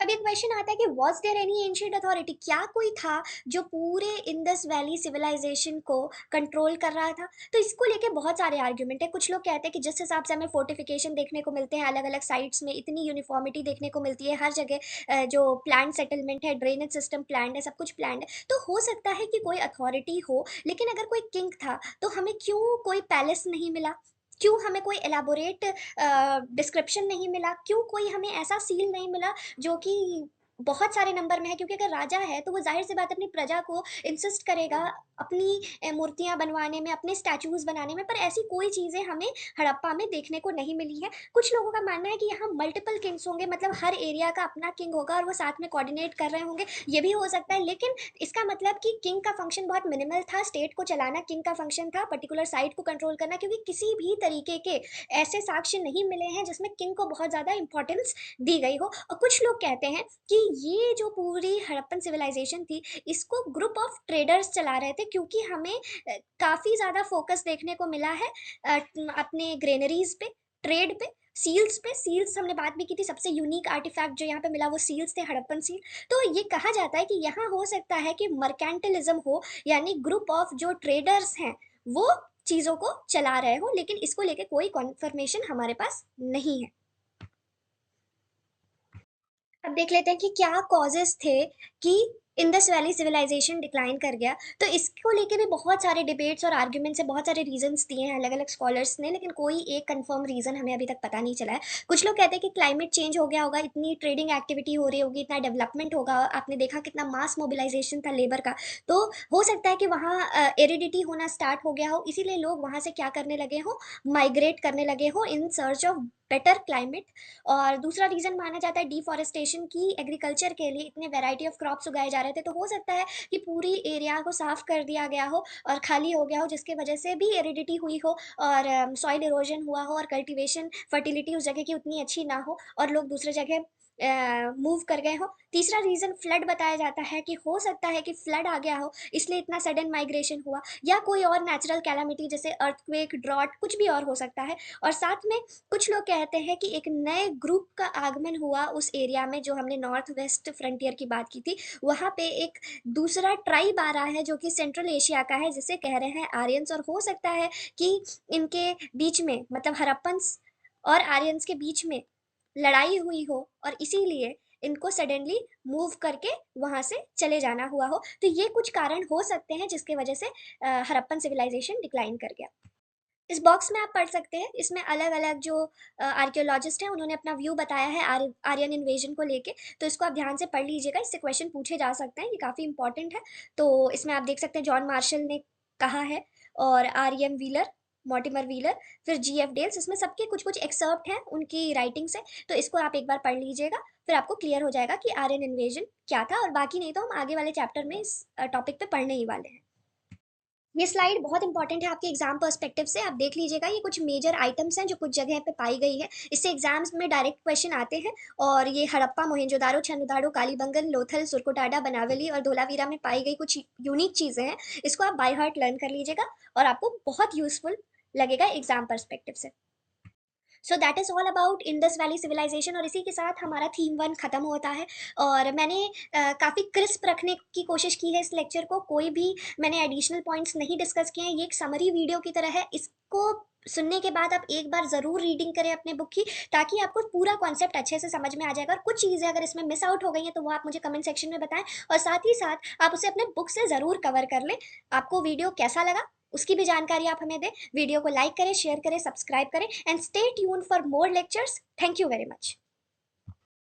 अब एक क्वेश्चन आता है कि was there any ancient authority, क्या कोई था जो पूरे इंडस वैली सिविलाइजेशन को कंट्रोल कर रहा था? तो इसको लेके बहुत सारे आर्गुमेंट है। कुछ लोग कहते हैं कि जिस हिसाब से हमें फोर्टिफिकेशन देखने को मिलते हैं अलग अलग साइट्स में, इतनी यूनिफॉर्मिटी देखने को मिलती है हर जगह, जो प्लान सेटलमेंट है, ड्रेनेज सिस्टम प्लान है, सब कुछ प्लान है, तो हो सकता है कि कोई अथॉरिटी हो। लेकिन अगर कोई किंग था तो हमें क्यों कोई पैलेस नहीं मिला? क्यों हमें कोई एलाबोरेट डिस्क्रिप्शन नहीं मिला? क्यों कोई हमें ऐसा सील नहीं मिला जो कि बहुत सारे नंबर में है? क्योंकि अगर राजा है तो वो ज़ाहिर सी बात है अपनी प्रजा को इंसिस्ट करेगा अपनी मूर्तियाँ बनवाने में, अपने स्टैचूज़ बनाने में, पर ऐसी कोई चीज़ें हमें हड़प्पा में देखने को नहीं मिली है। कुछ लोगों का मानना है कि यहाँ मल्टीपल किंग्स होंगे, मतलब हर एरिया का अपना किंग होगा और वो साथ में कोऑर्डिनेट कर रहे होंगे, ये भी हो सकता है। लेकिन इसका मतलब कि किंग का फंक्शन बहुत मिनिमल था, स्टेट को चलाना किंग का फंक्शन था, पर्टिकुलर साइट को कंट्रोल करना, क्योंकि किसी भी तरीके के ऐसे साक्ष्य नहीं मिले हैं जिसमें किंग को बहुत ज़्यादा इंपॉर्टेंस दी गई हो। और कुछ लोग कहते हैं कि ये जो पूरी हड़प्पन सिविलाइजेशन थी, इसको ग्रुप ऑफ ट्रेडर्स चला रहे थे, क्योंकि हमें काफ़ी ज़्यादा फोकस देखने को मिला है अपने ग्रेनरीज पे, ट्रेड पे सील्स हमने बात भी की थी। सबसे यूनिक आर्टिफैक्ट जो यहाँ पे मिला वो सील्स थे, हड़प्पन सील। तो ये कहा जाता है कि यहाँ हो सकता है कि मर्केंटिलिज्म हो, यानी ग्रुप ऑफ जो ट्रेडर्स हैं वो चीज़ों को चला रहे हो, लेकिन इसको लेके कोई कन्फर्मेशन हमारे पास नहीं है। अब देख लेते हैं कि क्या कॉजेज़ थे कि इंडस वैली सिविलाइज़ेशन डिक्लाइन कर गया। तो इसको लेके भी बहुत सारे डिबेट्स और आर्ग्यूमेंट्स हैं, बहुत सारे रीज़न्स दिए हैं अलग-अलग स्कॉलर्स ने, लेकिन कोई एक कन्फर्म रीज़न हमें अभी तक पता नहीं चला है। कुछ लोग कहते हैं कि क्लाइमेट चेंज हो गया होगा, इतनी ट्रेडिंग एक्टिविटी हो रही होगी, इतना डेवलपमेंट होगा, आपने देखा कितना मास मोबिलाइज़ेशन था लेबर का, तो हो सकता है कि वहाँ एरिडिटी होना स्टार्ट हो गया हो, इसीलिए लोग वहाँ से क्या करने लगे हों, माइग्रेट करने लगे हों in search of better climate. और दूसरा रीज़न माना जाता है डिफ़ॉरेस्टेशन, की एग्रीकल्चर के लिए इतने वैरायटी ऑफ क्रॉप्स उगाए जा रहे थे, तो हो सकता है कि पूरी एरिया को साफ़ कर दिया गया हो और खाली हो गया हो, जिसकी वजह से भी एरिडिटी हुई हो और सॉइल इरोजन हुआ हो और कल्टीवेशन फर्टिलिटी उस जगह की उतनी अच्छी ना हो और लोग दूसरे जगह मूव कर गए हों। तीसरा रीज़न फ्लड बताया जाता है कि हो सकता है कि फ्लड आ गया हो, इसलिए इतना सडन माइग्रेशन हुआ, या कोई और नेचुरल कैलामिटी जैसे अर्थक्वेक, ड्रॉट, कुछ भी और हो सकता है। और साथ में कुछ लोग कहते हैं कि एक नए ग्रुप का आगमन हुआ उस एरिया में, जो हमने नॉर्थ वेस्ट फ्रंटियर की बात की थी, वहाँ पे एक दूसरा ट्राइब आ रहा है जो कि सेंट्रल एशिया का है, जिसे कह रहे हैं आर्यंस। और हो सकता है कि इनके बीच में, मतलब हरप्पन्स और आर्यंस के बीच में लड़ाई हुई हो और इसीलिए इनको सडनली मूव करके वहां से चले जाना हुआ हो। तो ये कुछ कारण हो सकते हैं जिसके वजह से हरप्पन सिविलाइजेशन डिक्लाइन कर गया। इस बॉक्स में आप पढ़ सकते हैं, इसमें अलग-अलग जो आर्कियोलॉजिस्ट हैं उन्होंने अपना व्यू बताया है आर्यन इन्वेजन को लेके, तो इसको आप ध्यान से पढ़ लीजिएगा, इससे क्वेश्चन पूछे जा सकते हैं, ये काफ़ी इंपॉर्टेंट है। तो इसमें आप देख सकते हैं जॉन मार्शल ने कहा है, और आर.एम. व्हीलर, मॉर्टिमर व्हीलर, फिर जी.एफ. डेल्स, इसमें सबके कुछ-कुछ एक्सर्प्ट हैं उनकी राइटिंग से, तो इसको आप एक बार पढ़ लीजिएगा, फिर आपको क्लियर हो जाएगा कि आर्यन इन्वेजन क्या था, और बाकी नहीं तो हम आगे वाले चैप्टर में इस टॉपिक पे पढ़ने ही वाले हैं। ये स्लाइड बहुत इंपॉर्टेंट है आपके एग्जाम पर्सपेक्टिव से, आप देख लीजिएगा, ये कुछ मेजर आइटम्स हैं जो कुछ जगह पे पाई गई है, इससे एग्जाम्स में डायरेक्ट क्वेश्चन आते हैं। और ये हड़प्पा, मोहनजोदारो, छन्नुदारो, कालीबंगन, लोथल, सुरकोटाडा, बनावली और धोलावीरा में पाई गई कुछ यूनिक चीजें हैं, इसको आप बाय हार्ट लर्न कर लीजिएगा और आपको बहुत यूजफुल लगेगा एग्जाम पर्सपेक्टिव से। So that is all about Indus Valley civilisation, और इसी के साथ हमारा थीम वन खत्म होता है। और मैंने काफ़ी क्रिस्प रखने की कोशिश की है इस लेक्चर को, कोई भी मैंने एडिशनल पॉइंट्स नहीं डिस्कस किए हैं, ये एक समरी वीडियो की तरह है। इसको सुनने के बाद आप एक बार ज़रूर रीडिंग करें अपने बुक की, ताकि आपको पूरा कॉन्सेप्ट अच्छे से समझ में आ जाएगा, और कुछ चीज़ें अगर इसमें मिस आउट हो गई हैं तो वो आप मुझे कमेंट सेक्शन में बताएं, और साथ ही साथ आप उसे अपने बुक से ज़रूर कवर कर लें। आपको वीडियो कैसा लगा उसकी भी जानकारी आप हमें दें। वीडियो को लाइक करें, शेयर करें, सब्सक्राइब करें, and stay tune for more lectures. Thank you very much.